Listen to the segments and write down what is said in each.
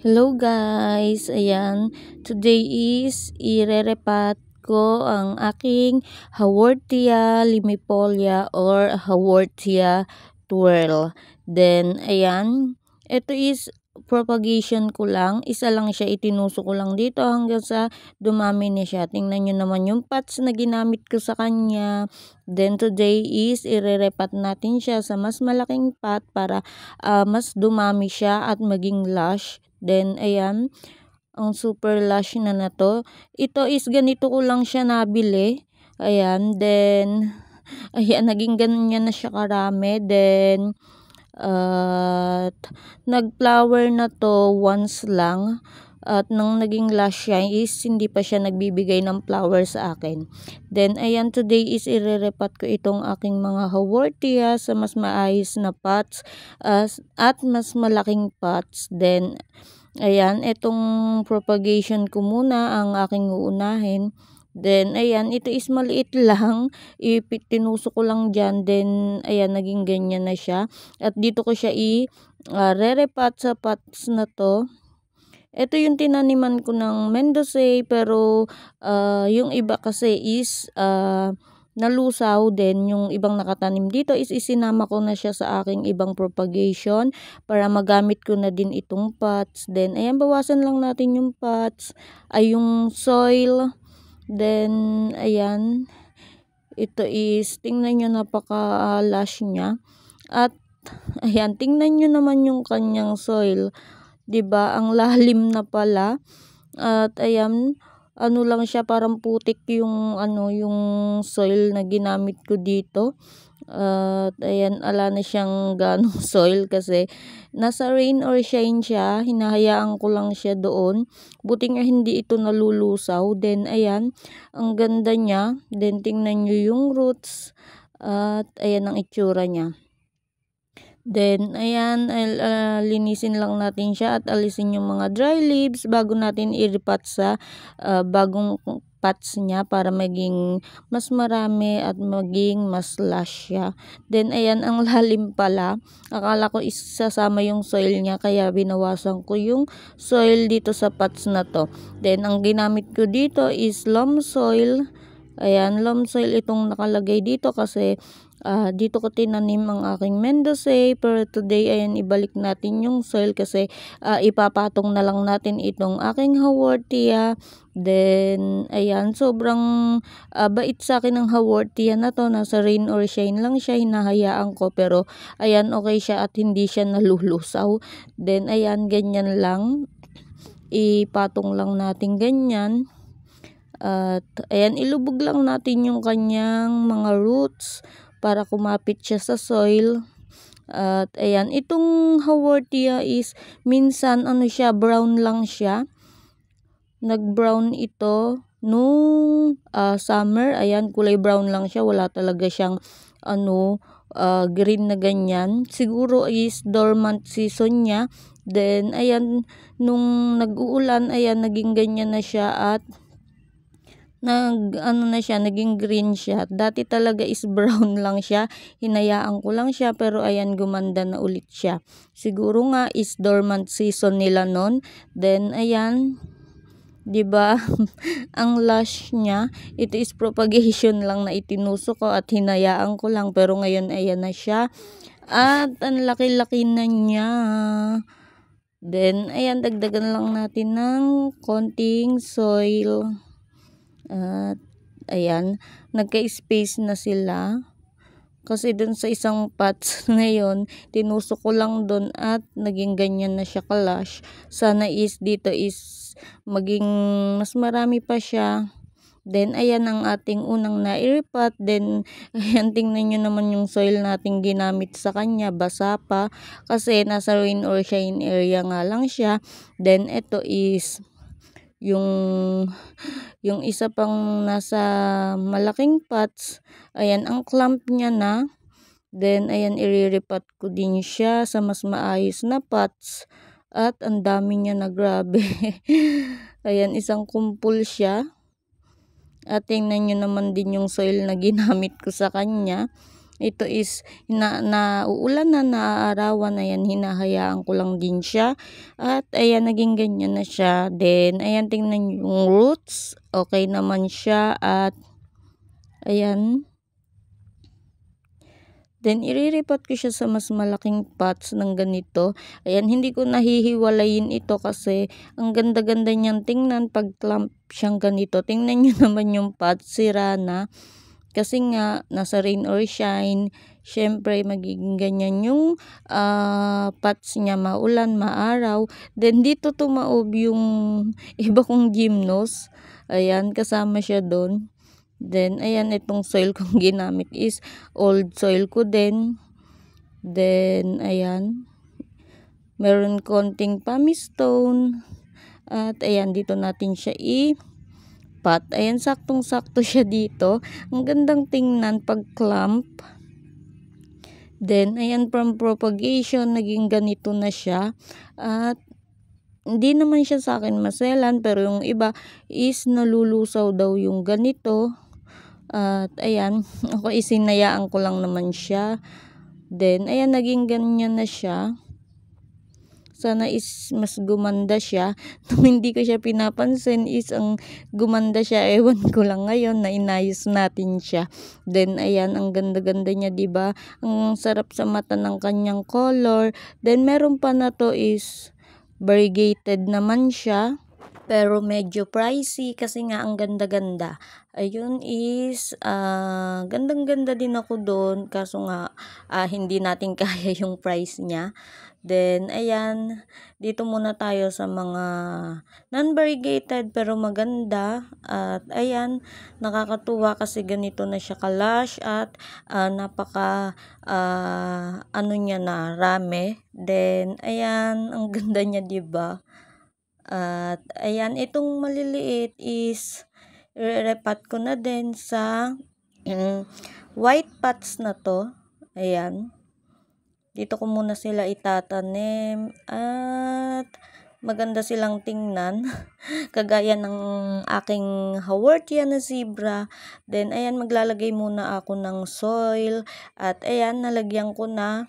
Hello guys! Ayan, today is irerepat ko ang aking Haworthia limifolia or Haworthia twirl. Then, ayan, ito is propagation ko lang. Isa lang siya, itinuso ko lang dito hanggang sa dumami na siya. Tingnan nyo naman yung pots na ginamit ko sa kanya. Then, today is irerepat natin siya sa mas malaking pot para mas dumami siya at maging lush. Then, ayan, ang super lush na to. Ito is ganito ko lang siya nabili. Ayan, then, ayan, naging ganyan na siya karami. Then, at nag-flower na to once lang. At nang naging lush siya is hindi pa siya nagbibigay ng flower sa akin. Then, ayan, today is irerepat ko itong aking mga Haworthia sa mas maayos na pots at mas malaking pots. Then, ayan, itong propagation ko muna ang aking uunahin. Then, ayan, ito is maliit lang. Tinuso ko lang dyan. Then, ayan, naging ganyan na siya. At dito ko siya rerepat sa pots na to. Ito yung tinaniman ko ng Mendoza, pero yung iba kasi is nalusaw din. Yung ibang nakatanim dito is isinama ko na siya sa aking ibang propagation para magamit ko na din itong pots. Then, ayan, bawasan lang natin yung pots, yung soil. Then, ayan, ito is, tingnan nyo, napaka-lush niya. At, ayan, tingnan nyo naman yung kanyang soil. 'Di ba? Ang lalim na pala. At ayan, ano lang siya, parang putik yung yung soil na ginamit ko dito. At ayan, ala na siyang ganong soil kasi nasa rain or shine siya. Hinahayaan ko lang siya doon. Buti nga hindi ito nalulusaw. Then ayan, ang ganda niya. Then tingnan nyo yung roots. At ayan ang itsura niya. Then, ayan, linisin lang natin siya at alisin yung mga dry leaves bago natin iripat sa bagong pots niya para maging mas marami at maging mas lush siya. Then, ayan, ang lalim pala. Akala ko isasama yung soil niya kaya binawasan ko yung soil dito sa pots na to. Then, ang ginamit ko dito is loam soil. Ayan, loam soil itong nakalagay dito kasi dito ko tinanim ang aking Mendoza. Pero today, ayan, ibalik natin yung soil kasi ipapatong na lang natin itong aking Haworthia. Then, ayan, sobrang bait sa akin ng Haworthia na to. Nasa rain or shine lang siya, hinahayaan ko. Pero, ayan, okay siya at hindi siya nalulusaw. Then, ayan, ganyan lang. Ipatong lang natin ganyan. At, ayan, ilubog lang natin yung kanyang mga roots para kumapit siya sa soil. At ayan, itong Haworthia is minsan siya, brown lang siya. Nag-brown ito nung summer. Ayan, kulay brown lang siya. Wala talaga siyang green na ganyan. Siguro is dormant season niya. Then, ayan, nung nag-uulan, ayan, naging ganyan na siya at naging green siya. Dati talaga is brown lang siya. Hinayaan ko lang siya pero ayan, gumanda na ulit siya. Siguro nga is dormant season nila noon. Then ayan, 'di ba? Ang lush niya. Ito is propagation lang na itinuso ko at hinayaan ko lang pero ngayon ayan na siya. At ang laki-laki na niya. Then ayan, dagdagan lang natin ng konting soil. At ayan, nagka-space na sila. Kasi dun sa isang pots na yun, tinusok ko lang dun at naging ganyan na siya kalash. Sana is dito is maging mas marami pa siya. Then, ayan ang ating unang nairipat. Then, ayan, tingnan nyo naman yung soil nating ginamit sa kanya. Basa pa. Kasi nasa rain or shine area nga lang siya. Then, ito is yung isa pang nasa malaking pots. Ayan, ang clump niya na. Then, ayan, iriripat ko din siya sa mas maayos na pots. At ang dami niya na, grabe. Ayan, isang kumpul siya. At tingnan nyo naman din yung soil na ginamit ko sa kanya. ito is nauulan na, naaarawan, ayan, hinahayaan ko lang din siya. At ayan, naging ganyan na siya. Then, ayan, tingnan nyo yung roots. Okay naman siya. At ayan. Then, iriripat ko siya sa mas malaking pots ng ganito. Ayan, hindi ko nahihiwalayin ito kasi ang ganda-ganda niyang tingnan pag clump siyang ganito. Tingnan nyo naman yung pots, sira na. Kasi nga, nasa rain or shine, syempre magiging ganyan yung pots niya, maulan, maaraw. Then, dito tumaob yung iba kong gymnos. Ayan, kasama siya doon. Then, ayan, itong soil kong ginamit is old soil ko din. Then, ayan, meron konting pumice stone. At, ayan, dito natin siya pot. Ayan, saktong-sakto siya dito. Ang gandang tingnan pag clump. Then, ayan, from propagation, naging ganito na siya. At, hindi naman siya sa akin maselan, pero yung iba is nalulusaw daw yung ganito. At, ayan, ako isinayaan ko lang naman siya. Then, ayan, naging ganyan na siya. Sana is mas gumanda siya. Nung hindi ko siya pinapansin is ang gumanda siya. Ewan ko lang ngayon na inayos natin siya. Then ayan, ang ganda-ganda niya, 'di ba? Ang sarap sa mata ng kanyang color. Then meron pa na to is variegated naman siya. Pero medyo pricey kasi nga ang ganda-ganda. Ayun is gandang-ganda din ako doon kaso nga hindi natin kaya yung price niya. Then ayan, dito muna tayo sa mga non-variegated pero maganda. At ayan, nakakatuwa kasi ganito na siya kalash at napaka ano niya na rame. Then ayan, ang ganda niya, 'di ba? At ayan, itong maliliit is repat ko na din sa white pots na to. Ayan. Dito ko muna sila itatanim at maganda silang tingnan. Kagaya ng aking haworthia na zebra. Then ayan, maglalagay muna ako ng soil at ayan, nilagyan ko na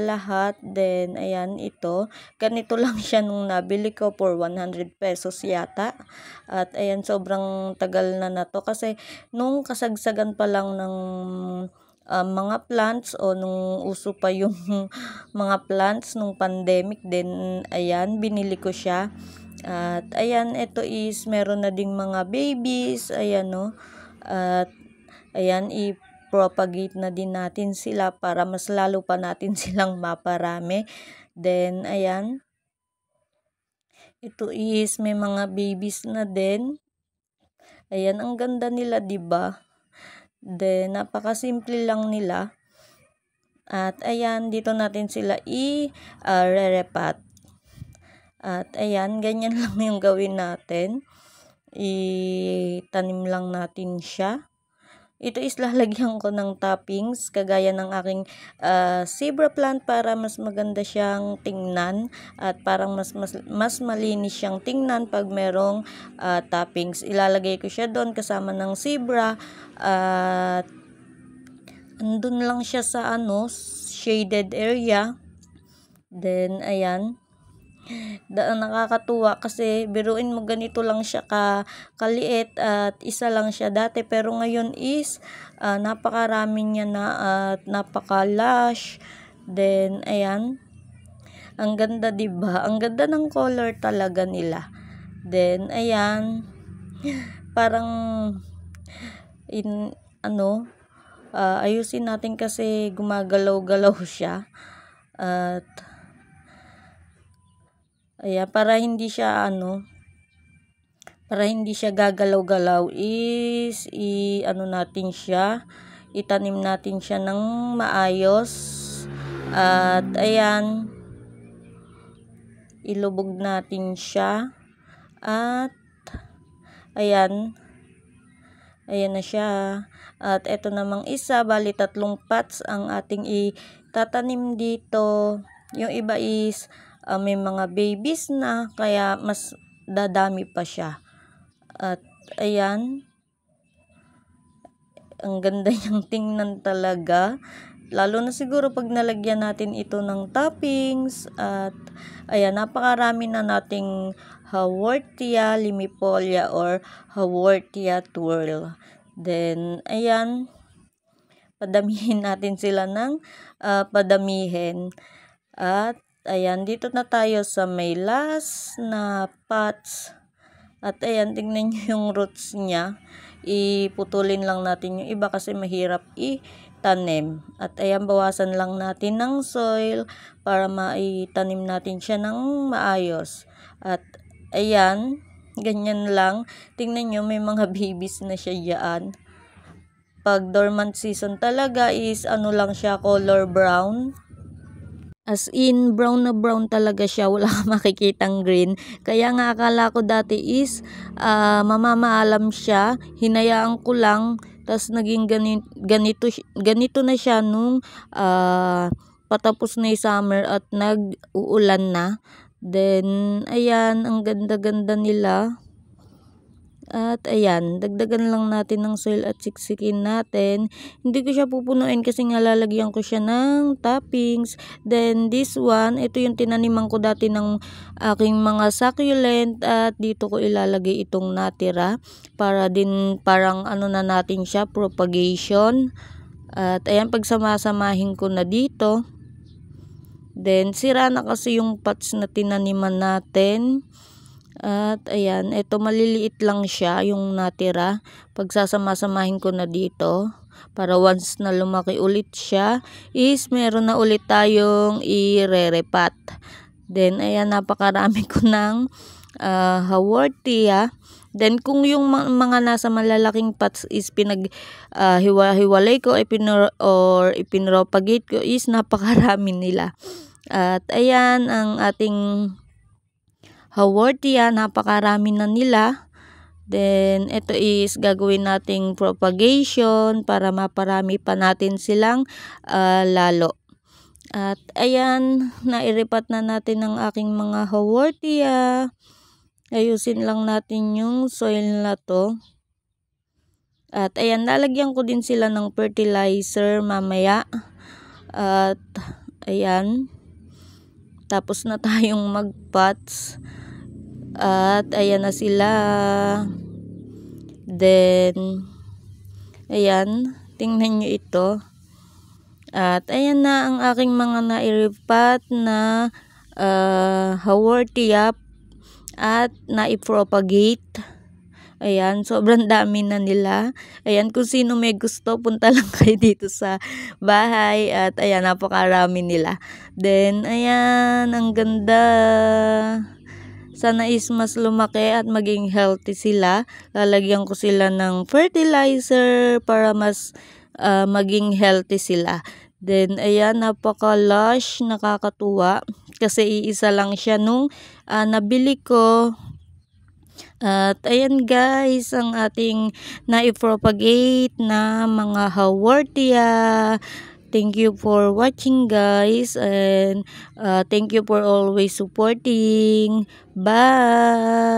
lahat. Then ayan, ito ganito lang siya nung nabili ko for 100 pesos yata. At ayan, sobrang tagal na to kasi nung kasagsagan pa lang ng mga plants o nung uso pa yung mga plants nung pandemic din, ayan, binili ko siya. At ayan, ito is meron na ding mga babies, ayan, no. At ayan, i-propagate na din natin sila para mas lalo pa natin silang maparami. Then ayan, ito is may mga babies na din. Ayan, ang ganda nila, 'di ba? Then napakasimple lang nila. At ayan, dito natin sila i-rerepat. At ayan, ganyan lang yung gawin natin. Itanim lang natin siya. Ito is lalagyan ko ng toppings kagaya ng aking zebra plant para mas maganda siyang tingnan at parang mas malinis siyang tingnan pag merong toppings. Ilalagay ko siya doon kasama ng zebra at andun lang siya sa shaded area. Then ayan, nakakatuwa kasi biruin mo ganito lang siya kaliit at isa lang siya dati, pero ngayon is napakarami niya na at napaka-lush. Then ayan, ang ganda, 'di ba? Ang ganda ng color talaga nila. Then ayan, parang ayusin natin kasi gumagalaw-galaw siya. At ayan, para hindi siya gagalaw-galaw is natin siya, itanim natin siya ng maayos. At ayan, ilubog natin siya. At ayan na siya. At ito namang isa, bali 3 pots ang ating itatanim dito. Yung iba is may mga babies na kaya mas dadami pa siya. At ayan, Ang ganda niyang tingnan talaga. Lalo na siguro pag nalagyan natin ito ng toppings. At ayan, napakarami na nating Haworthia limifolia or Haworthia twirl. Then, ayan, padamihin natin sila ng padamihin. At ayan, dito na tayo sa may last na pots. At ayan, tingnan nyo yung roots niya. Iputulin lang natin yung iba kasi mahirap itanim. At ayan, bawasan lang natin ng soil para maitanim natin siya ng maayos. At ayan, ganyan lang. Tingnan nyo, may mga babies na siya dyan. Pag dormant season talaga is ano lang siya, color brown. As in, brown na brown talaga siya. Wala kang makikitang green. Kaya nga akala ko dati is mamamaalam siya. Hinayaan ko lang. Tapos naging ganito na siya nung patapos na yung summer at nag-uulan na. Then, ayan, ang ganda-ganda nila. At ayan, dagdagan lang natin ng soil at siksikin natin. Hindi ko siya pupunuin kasi nga lalagyan ko siya ng toppings. Then this one, ito yung tinaniman ko dati ng aking mga succulent at dito ko ilalagay itong natira para din parang ano na natin siya, propagation. At ayan, pagsamasamahin ko na dito. Then sira na kasi yung pots na tinaniman natin. At ayan, ito maliliit lang siya yung natira. Pagsasama-samahin ko na dito para once na lumaki ulit siya is meron na ulit tayong i-repat. Then ayan, napakarami ko ng Haworthia. Then kung yung mga nasa malalaking pots is hiwa-hiwalay ko or ipinropagate ko is napakarami nila. At ayan ang ating Haworthia, napakarami na nila. Then, ito is gagawin nating propagation para maparami pa natin silang lalo. At ayan, nairipat na natin ang aking mga Haworthia. Ayusin lang natin yung soil na to. At ayan, lalagyan ko din sila ng fertilizer mamaya. At ayan, tapos na tayong mag-pots. At ayan na sila. Then ayan, tingnan nyo ito. At ayan na ang aking mga nairipat na Haworthia at naipropagate. Ayan, sobrang dami na nila. Ayan, kung sino may gusto, punta lang kayo dito sa bahay. At ayan, napakarami nila. Then ayan, ang ganda. Sana is mas lumaki at maging healthy sila. Lalagyan ko sila ng fertilizer para mas maging healthy sila. Then ayan, napaka-lush, nakakatuwa. Kasi iisa lang siya nung nabili ko. At ayan guys, ang ating naipropagate na mga Haworthia. Thank you for watching guys, and thank you for always supporting. Bye!